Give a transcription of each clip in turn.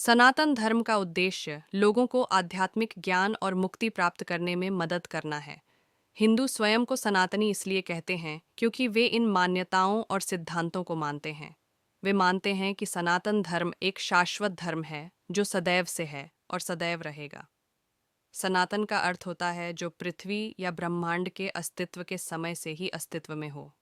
सनातन धर्म का उद्देश्य लोगों को आध्यात्मिक ज्ञान और मुक्ति प्राप्त करने में मदद करना है। हिंदू स्वयं को सनातनी इसलिए कहते हैं क्योंकि वे इन मान्यताओं और सिद्धांतों को मानते हैं। वे मानते हैं कि सनातन धर्म एक शाश्वत धर्म है जो सदैव से है और सदैव रहेगा। सनातन का अर्थ होता है जो पृथ्वी या ब्रह्मांड के अस्तित्व के समय से ही अस्तित्व में हो।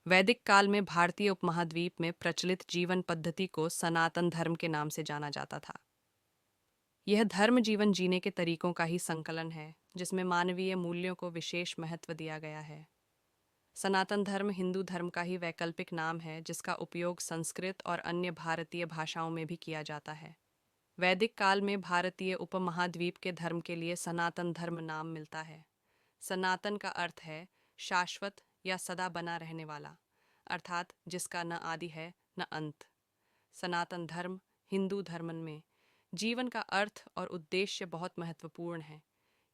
वैदिक काल में भारतीय उपमहाद्वीप में प्रचलित जीवन पद्धति को सनातन धर्म के नाम से जाना जाता था। यह धर्म जीवन जीने के तरीकों का ही संकलन है जिसमें मानवीय मूल्यों को विशेष महत्व दिया गया है। सनातन धर्म हिंदू धर्म का ही वैकल्पिक नाम है जिसका उपयोग संस्कृत और अन्य भारतीय भाषाओं में भी किया जाता है। वैदिक काल में भारतीय उपमहाद्वीप के धर्म के लिए सनातन धर्म नाम मिलता है। सनातन का अर्थ है शाश्वत या सदा बना रहने वाला, अर्थात जिसका न आदि है न अंत। सनातन धर्म हिंदू धर्म में जीवन का अर्थ और उद्देश्य बहुत महत्वपूर्ण है।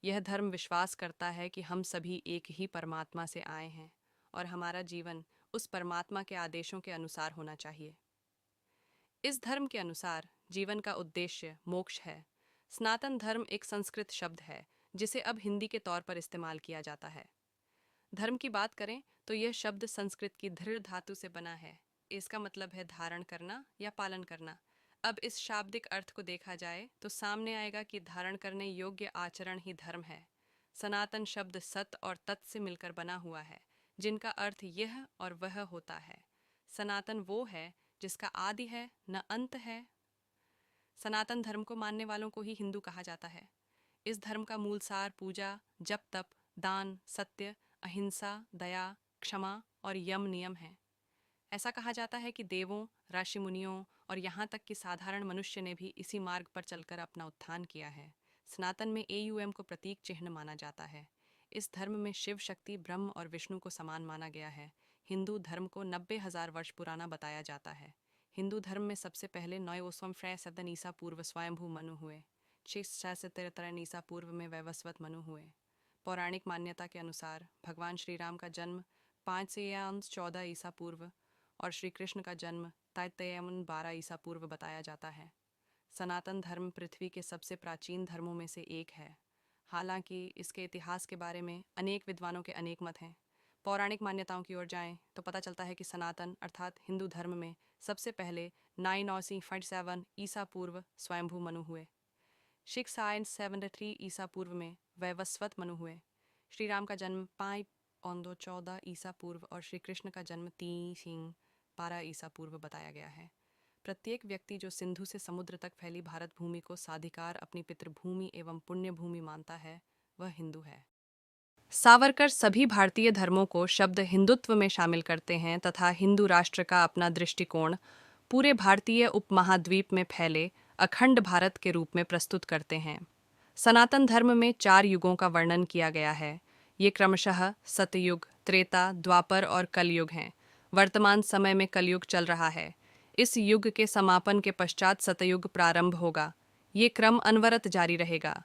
यह धर्म विश्वास करता है कि हम सभी एक ही परमात्मा से आए हैं और हमारा जीवन उस परमात्मा के आदेशों के अनुसार होना चाहिए। इस धर्म के अनुसार जीवन का उद्देश्य मोक्ष है। सनातन धर्म एक संस्कृत शब्द है जिसे अब हिंदी के तौर पर इस्तेमाल किया जाता है। धर्म की बात करें तो यह शब्द संस्कृत की धृ धातु से बना है। इसका मतलब है धारण करना या पालन करना। अब इस शाब्दिक अर्थ को देखा जाए तो सामने आएगा कि धारण करने योग्य आचरण ही धर्म है। सनातन शब्द सत और तत् से मिलकर बना हुआ है जिनका अर्थ यह और वह होता है। सनातन वो है जिसका आदि है न अंत है। सनातन धर्म को मानने वालों को ही हिंदू कहा जाता है। इस धर्म का मूल सार पूजा, जप तप, दान, सत्य, अहिंसा, दया, क्षमा और यम नियम है। ऐसा कहा जाता है कि देवों, ऋषि मुनियों और यहाँ तक कि साधारण मनुष्य ने भी इसी मार्ग पर चलकर अपना उत्थान किया है। सनातन में एयूएम को प्रतीक चिन्ह माना जाता है। इस धर्म में शिव शक्ति, ब्रह्म और विष्णु को समान माना गया है। हिंदू धर्म को 90,000 वर्ष पुराना बताया जाता है। हिंदू धर्म में सबसे पहले 9 ईसा पूर्व स्वयंभू मनु हुए। 673 ईसा पूर्व में वैवस्वत मनु हुए। पौराणिक मान्यता के अनुसार भगवान श्री राम का जन्म 514 ईसा पूर्व और श्री कृष्ण का जन्म 1312 ईसा पूर्व बताया जाता है। सनातन धर्म पृथ्वी के सबसे प्राचीन धर्मों में से एक है। हालांकि इसके इतिहास के बारे में अनेक विद्वानों के अनेक मत हैं। पौराणिक मान्यताओं की ओर जाएं तो पता चलता है कि सनातन अर्थात हिंदू धर्म में सबसे पहले 947 ईसा पूर्व स्वयंभू मनु हुए। 673 ईसा पूर्व में वैवस्वत मनु हुए। श्री राम का जन्म 514 ईसा पूर्व और श्री कृष्ण का जन्म 312 ईसा पूर्व बताया गया है। प्रत्येक व्यक्ति जो सिंधु से समुद्र तक फैली भारत भूमि को साधिकार अपनी पितृभूमि एवं पुण्य भूमि मानता है, वह हिंदू है। सावरकर सभी भारतीय धर्मों को शब्द हिंदुत्व में शामिल करते हैं तथा हिंदू राष्ट्र का अपना दृष्टिकोण पूरे भारतीय उपमहाद्वीप में फैले अखंड भारत के रूप में प्रस्तुत करते हैं। सनातन धर्म में 4 युगों का वर्णन किया गया है। ये क्रमशः सतयुग, त्रेता, द्वापर और कलयुग हैं। वर्तमान समय में कलयुग चल रहा है। इस युग के समापन के पश्चात सतयुग प्रारंभ होगा। ये क्रम अनवरत जारी रहेगा।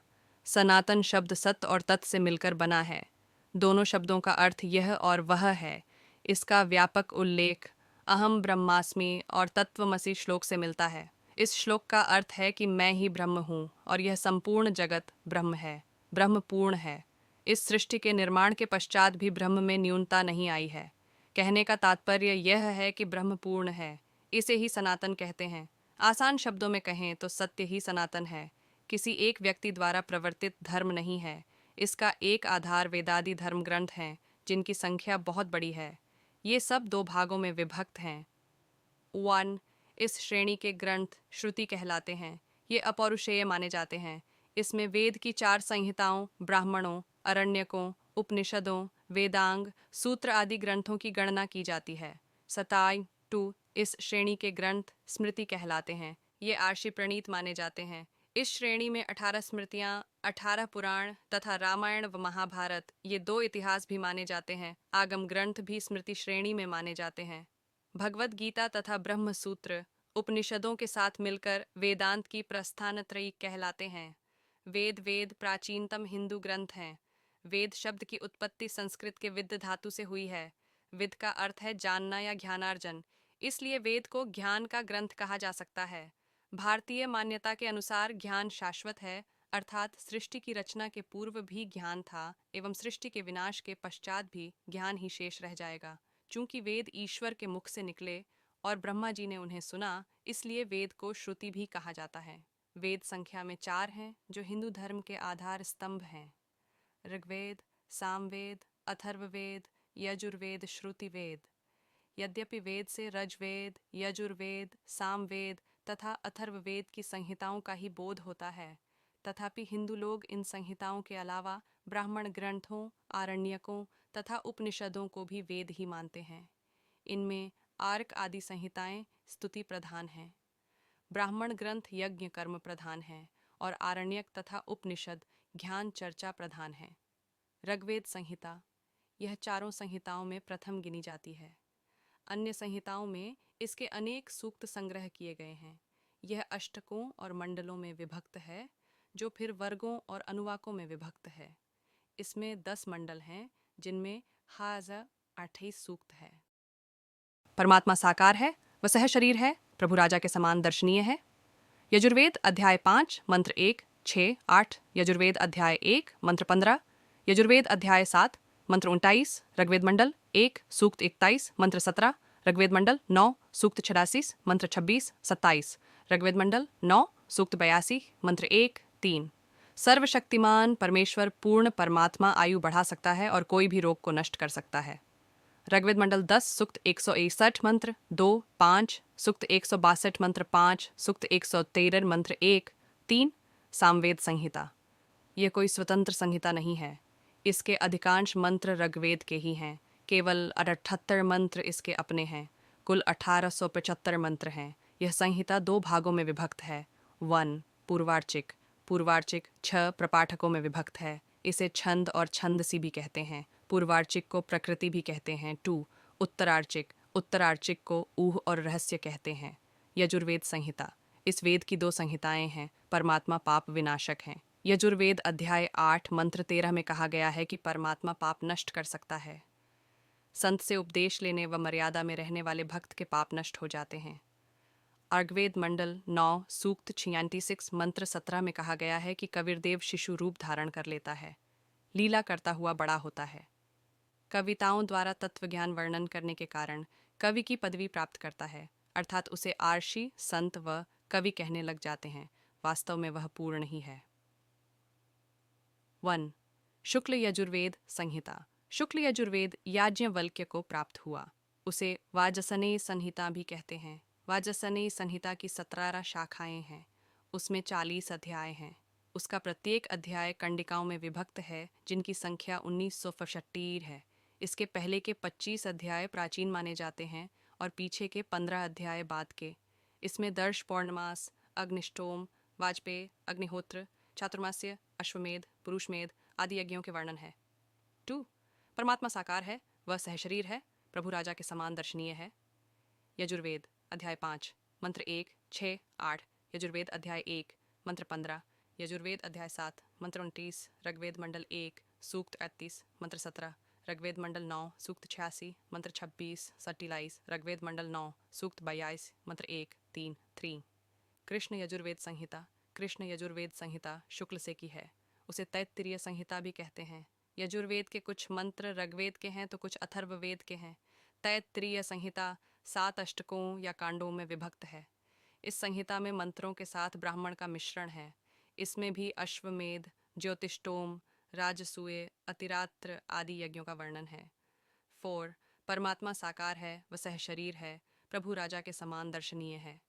सनातन शब्द सत और तत् से मिलकर बना है। दोनों शब्दों का अर्थ यह और वह है। इसका व्यापक उल्लेख अहम ब्रह्मास्मि और तत्वमसि श्लोक से मिलता है। इस श्लोक का अर्थ है कि मैं ही ब्रह्म हूँ और यह संपूर्ण जगत ब्रह्म है, ब्रह्म पूर्ण है। इस सृष्टि के निर्माण के पश्चात भी ब्रह्म में न्यूनता नहीं आई है। कहने का तात्पर्य यह है कि ब्रह्म पूर्ण है। इसे ही सनातन कहते हैं। आसान शब्दों में कहें तो सत्य ही सनातन है। किसी एक व्यक्ति द्वारा प्रवर्तित धर्म नहीं है। इसका एक आधार वेदादि धर्म ग्रंथ हैं जिनकी संख्या बहुत बड़ी है। ये सब 2 भागों में विभक्त हैं। 1. इस श्रेणी के ग्रंथ श्रुति कहलाते हैं। ये अपौरुषेय माने जाते हैं। इसमें वेद की 4 संहिताओं, ब्राह्मणों, अरण्यकों, उपनिषदों, वेदांग, सूत्र आदि ग्रंथों की गणना की जाती है। सताई 2. इस श्रेणी के ग्रंथ स्मृति कहलाते हैं। ये आर्षि प्रणीत माने जाते हैं। इस श्रेणी में 18 स्मृतियाँ, 18 पुराण तथा रामायण व महाभारत ये 2 इतिहास भी माने जाते हैं। आगम ग्रंथ भी स्मृति श्रेणी में माने जाते हैं। भगवद गीता तथा ब्रह्म सूत्र उपनिषदों के साथ मिलकर वेदांत की प्रस्थानत्रयी कहलाते हैं। वेद प्राचीनतम हिंदू ग्रंथ हैं। वेद शब्द की उत्पत्ति संस्कृत के विद धातु से हुई है। विद का अर्थ है जानना या ज्ञानार्जन, इसलिए वेद को ज्ञान का ग्रंथ कहा जा सकता है। भारतीय मान्यता के अनुसार ज्ञान शाश्वत है, अर्थात सृष्टि की रचना के पूर्व भी ज्ञान था एवं सृष्टि के विनाश के पश्चात भी ज्ञान ही शेष रह जाएगा। चूंकि वेद ईश्वर के मुख से निकले और ब्रह्मा जी ने उन्हें सुना, इसलिए वेद को श्रुति भी कहा जाता है। वेद संख्या में 4 हैं, जो हिंदू धर्म के आधार स्तंभ हैं: ऋग्वेद, सामवेद, अथर्ववेद, यजुर्वेद, श्रुतिवेद। यद्यपि वेद से ऋग्वेद, यजुर्वेद, सामवेद तथा अथर्ववेद की संहिताओं का ही बोध होता है, तथापि हिंदू लोग इन संहिताओं के अलावा ब्राह्मण ग्रंथों, आरण्यकों तथा उपनिषदों को भी वेद ही मानते हैं। इनमें आर्क आदि संहिताएं स्तुति प्रधान हैं, ब्राह्मण ग्रंथ यज्ञ कर्म प्रधान हैं और आरण्यक तथा उपनिषद ज्ञान चर्चा प्रधान हैं। ऋग्वेद संहिता, यह चारों संहिताओं में प्रथम गिनी जाती है। अन्य संहिताओं में इसके अनेक सूक्त संग्रह किए गए हैं। यह अष्टकों और मंडलों में विभक्त है, जो फिर वर्गों और अनुवाकों में विभक्त है। इसमें 10 मंडल हैं, जिनमें 28 सूक्त है। परमात्मा साकार है, वह सह शरीर है, प्रभु राजा के समान दर्शनीय है। यजुर्वेद अध्याय 5 मंत्र 1, 6, 8, यजुर्वेद अध्याय 1 मंत्र 15, यजुर्वेद अध्याय 7 मंत्र 29, ऋग्वेद मंडल 1 सूक्त 41 मंत्र 17, ऋग्वेद मंडल 9 सूक्त 86 मंत्र 26, 27, ऋग्वेद मंडल 9 सूक्त 82 मंत्र 1, 3। सर्वशक्तिमान परमेश्वर पूर्ण परमात्मा आयु बढ़ा सकता है और कोई भी रोग को नष्ट कर सकता है। ऋग्वेद मंडल 10 सूक्त 161 मंत्र 2, 5, सूक्त 162 मंत्र 5, सूक्त 113 मंत्र 1, 3। सामवेद संहिता, ये कोई स्वतंत्र संहिता नहीं है। इसके अधिकांश मंत्र ऋग्वेद के ही हैं। केवल 78 मंत्र इसके अपने हैं। कुल 1875 मंत्र हैं। यह संहिता 2 भागों में विभक्त है। 1 पूर्वार्चिक, पूर्वार्चिक 6 प्रपाठकों में विभक्त है। इसे छंद और छंदसी भी कहते हैं। पूर्वार्चिक को प्रकृति भी कहते हैं। 2 उत्तरार्चिक, उत्तरार्चिक को ऊह और रहस्य कहते हैं। यजुर्वेद संहिता, इस वेद की 2 संहिताएं हैं। परमात्मा पाप विनाशक हैं। यजुर्वेद अध्याय 8 मंत्र 13 में कहा गया है कि परमात्मा पाप नष्ट कर सकता है। संत से उपदेश लेने व मर्यादा में रहने वाले भक्त के पाप नष्ट हो जाते हैं। ऋग्वेद मंडल 9 सूक्त 96 मंत्र 17 में कहा गया है कि कबीरदेव शिशु रूप धारण कर लेता है, लीला करता हुआ बड़ा होता है। कविताओं द्वारा तत्वज्ञान वर्णन करने के कारण कवि की पदवी प्राप्त करता है, अर्थात उसे आर्षि, संत व कवि कहने लग जाते हैं। वास्तव में वह पूर्ण ही है। 1 शुक्ल यजुर्वेद संहिता, शुक्ल यजुर्वेद याज्ञवल्क्य को प्राप्त हुआ। उसे वाजसनेय संहिता भी कहते हैं। वाजसनेय संहिता की 17 शाखाएं हैं। उसमें 40 अध्याय हैं। उसका प्रत्येक अध्याय कंडिकाओं में विभक्त है, जिनकी संख्या 1965 है। इसके पहले के 25 अध्याय प्राचीन माने जाते हैं और पीछे के 15 अध्याय बाद के। इसमें दर्श पौर्णमास, अग्निष्टोम, वाजपेय, अग्निहोत्र, चातुर्मास्य, अश्वमेध, पुरुषमेध आदि यज्ञों के वर्णन है। 2 परमात्मा साकार है, वह सहशरीर है, प्रभु राजा के समान दर्शनीय है। यजुर्वेद अध्याय 5 मंत्र 1, 6, 8, यजुर्वेद अध्याय 1 मंत्र 15, यजुर्वेद अध्याय 7 मंत्र 29, ऋग्वेद मंडल 1 सूक्त 38 मंत्र 17, ऋग्वेद मंडल 9 सूक्त 86 मंत्र 26, 27, ऋग्वेद मंडल 9 सूक्त 22 मंत्र 1, 3, 3। कृष्ण यजुर्वेद संहिता, कृष्ण यजुर्वेद संहिता शुक्ल से की है। उसे तैत्तिरीय संहिता भी कहते हैं। यजुर्वेद के कुछ मंत्र ऋग्वेद के हैं तो कुछ अथर्ववेद के हैं। तैत्तिरीय संहिता 7 अष्टकों या कांडों में विभक्त है। इस संहिता में मंत्रों के साथ ब्राह्मण का मिश्रण है। इसमें भी अश्वमेध, ज्योतिष्टोम, राजसूय, अतिरात्र आदि यज्ञों का वर्णन है। 4 परमात्मा साकार है, वह सहशरीर है, प्रभु राजा के समान दर्शनीय है।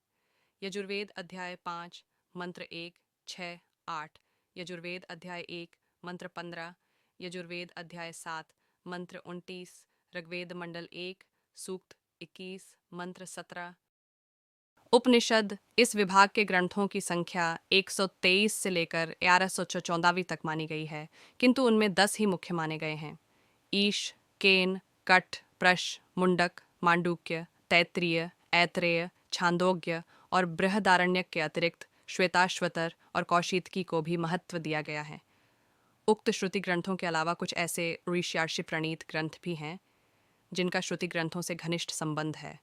यजुर्वेद अध्याय 5 मंत्र 1, 6, 8, यजुर्वेद अध्याय 1 मंत्र 15, यजुर्वेद अध्याय 7 मंत्र 29, ऋग्वेद मंडल 1 सूक्त 21 मंत्र 17। उपनिषद इस विभाग के ग्रंथों की संख्या 123 से लेकर 1114 तक मानी गई है, किंतु उनमें 10 ही मुख्य माने गए हैं: ईश, केन, कठ, प्रश, मुंडक, मांडूक्य, तैत्तिरीय, ऐत्रेय, छांदोग्य और बृहदारण्यक के अतिरिक्त श्वेताश्वतर और कौशीतकी को भी महत्व दिया गया है। उक्त श्रुति ग्रंथों के अलावा कुछ ऐसे ऋष्यार्षि प्रणीत ग्रंथ भी हैं जिनका श्रुति ग्रंथों से घनिष्ठ संबंध है।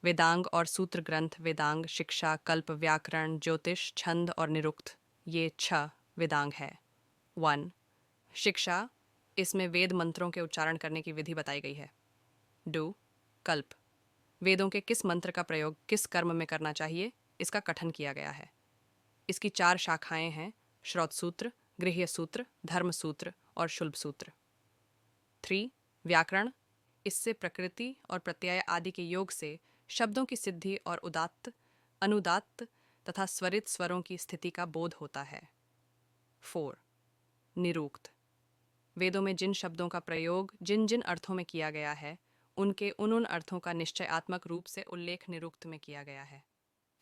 वेदांग और सूत्र ग्रंथ वेदांग शिक्षा कल्प व्याकरण ज्योतिष छंद और निरुक्त ये 6 वेदांग है। 1 शिक्षा, इसमें वेद मंत्रों के उच्चारण करने की विधि बताई गई है। 2 कल्प, वेदों के किस मंत्र का प्रयोग किस कर्म में करना चाहिए इसका कथन किया गया है। इसकी 4 शाखाएं हैं, श्रौत सूत्र, गृह्य सूत्र, धर्म सूत्र और शुल्ब सूत्र। 3 व्याकरण, इससे प्रकृति और प्रत्यय आदि के योग से शब्दों की सिद्धि और उदात्त अनुदात्त तथा स्वरित स्वरों की स्थिति का बोध होता है। 4 निरूक्त, वेदों में जिन शब्दों का प्रयोग जिन जिन अर्थों में किया गया है उनके उन अर्थों का निश्चयात्मक रूप से उल्लेख निरुक्त में किया गया है।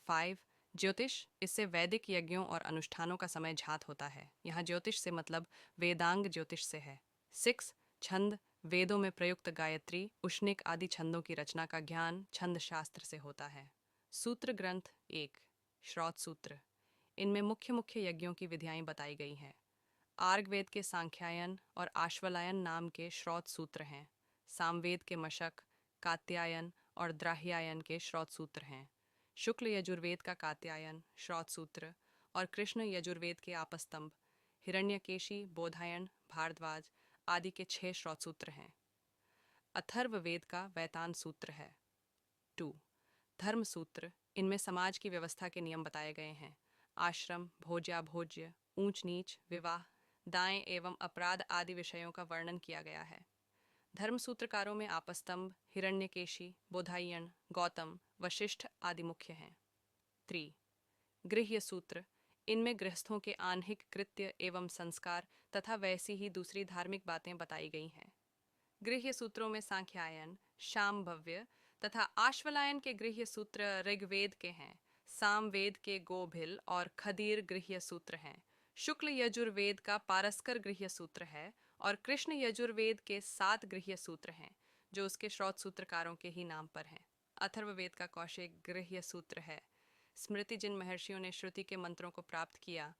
5 ज्योतिष, इससे वैदिक यज्ञों और अनुष्ठानों का समय झात होता है। यहाँ ज्योतिष से मतलब वेदांग ज्योतिष से है। 6 छंद, वेदों में प्रयुक्त गायत्री उष्णिक आदि छंदों की रचना का ज्ञान छंद शास्त्र से होता है। सूत्र ग्रंथ 1 श्रौत सूत्र, इनमें मुख्य मुख्य यज्ञों की विधियाएं बताई गई हैं। आर्गवेद के सांख्यायन और आश्वलायन नाम के श्रौत सूत्र हैं। सामवेद के मशक कात्यायन और द्राह्यायन के श्रौत सूत्र हैं। शुक्ल यजुर्वेद का कात्यायन श्रौत सूत्र और कृष्ण यजुर्वेद के आपस्तंभ हिरण्यकेशी बोधायन भारद्वाज आदि के 6 श्रौत सूत्र हैं। अथर्ववेद का वैतान सूत्र है। 2 धर्म सूत्र, इनमें समाज की व्यवस्था के नियम बताए गए हैं। आश्रम भोज्या भोज्य ऊंच नीच विवाह दाएं एवं अपराध आदि विषयों का वर्णन किया गया है। धर्म सूत्रकारों में आपस्तंभ हिरण्यकेशी बोधायन गौतम वशिष्ठ आदि मुख्य हैं। 3 गृह्य सूत्र, इनमें गृहस्थों के आह्निक कृत्य एवं संस्कार तथा वैसी ही दूसरी धार्मिक बातें बताई गई हैं। गृह्य सूत्रों में सांख्यायन शाम्भव्य तथा आश्वलायन के गृह्य सूत्र ऋग्वेद के हैं। सामवेद के गोभिल और खदीर गृह्य सूत्र हैं। शुक्ल यजुर्वेद का पारस्कर गृह्य सूत्र है और कृष्ण यजुर्वेद के 7 गृह्य सूत्र हैं जो उसके श्रौत सूत्रकारों के ही नाम पर हैं। अथर्ववेद का कौशिक गृह्य सूत्र है। स्मृति, जिन महर्षियों ने श्रुति के मंत्रों को प्राप्त किया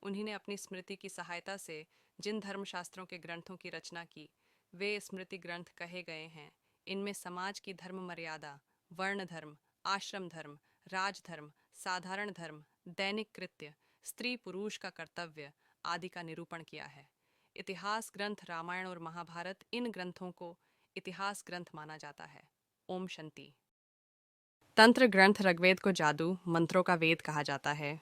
उन्हीं ने अपनी स्मृति की सहायता से जिन धर्मशास्त्रों के ग्रंथों की रचना की वे स्मृति ग्रंथ कहे गए हैं। इनमें समाज की धर्म मर्यादा वर्ण धर्म आश्रम धर्म राजधर्म साधारण धर्म दैनिक कृत्य स्त्री पुरुष का कर्तव्य आदि का निरूपण किया है। इतिहास ग्रंथ रामायण और महाभारत इन ग्रंथों को इतिहास ग्रंथ माना जाता है। ओम शांति। तंत्र ग्रंथ ऋग्वेद को जादू मंत्रों का वेद कहा जाता है।